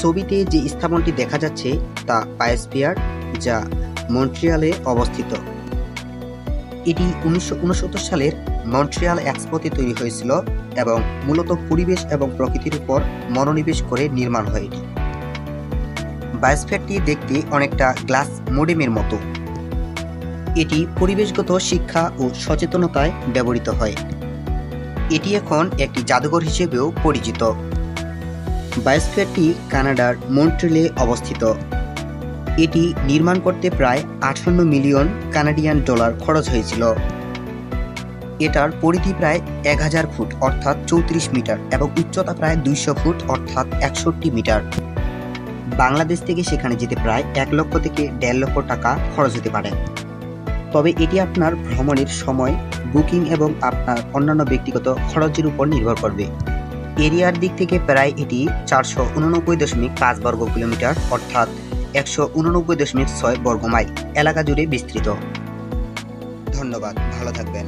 ছবিতে যে স্থাপনটি দেখা যাচ্ছে তা বায়োস্ফিয়ার, যা মন্ট্রিয়ালে অবস্থিত। এটি 1969 সালের মন্ট্রিয়াল এক্সপোতে তৈরি হয়েছিল এবং মূলত পরিবেশ এবং প্রকৃতির উপর মনোনিবেশ করে নির্মাণ হয় এটি। বায়োস্ফিয়ারটি দেখতে অনেকটা গ্লাস মোডেমের মতো। এটি পরিবেশগত শিক্ষা ও সচেতনতায় ব্যবহৃত হয়। এটি এখন একটি জাদুঘর হিসেবেও পরিচিত। বায়োস্ফিয়ারটি কানাডার মন্ট্রিলে অবস্থিত। এটি নির্মাণ করতে প্রায় 58 মিলিয়ন কানাডিয়ান ডলার খরচ হয়েছিল। এটার পরিধি প্রায় 1000 ফুট অর্থাৎ 34 মিটার এবং উচ্চতা প্রায় 200 ফুট অর্থাৎ 61 মিটার। বাংলাদেশ থেকে সেখানে যেতে প্রায় 1 লক্ষ থেকে 1.5 লক্ষ টাকা খরচ হতে পারে। তবে এটি আপনার ভ্রমণের সময়, বুকিং এবং আপনার অন্যান্য ব্যক্তিগত খরচের উপর নির্ভর করবে। এরিয়ার দিক থেকে প্রায় এটি 489.5 বর্গ কিলোমিটার অর্থাৎ 189.6 বর্গ মাইল এলাকা জুড়ে বিস্তৃত। ধন্যবাদ, ভালো থাকবেন।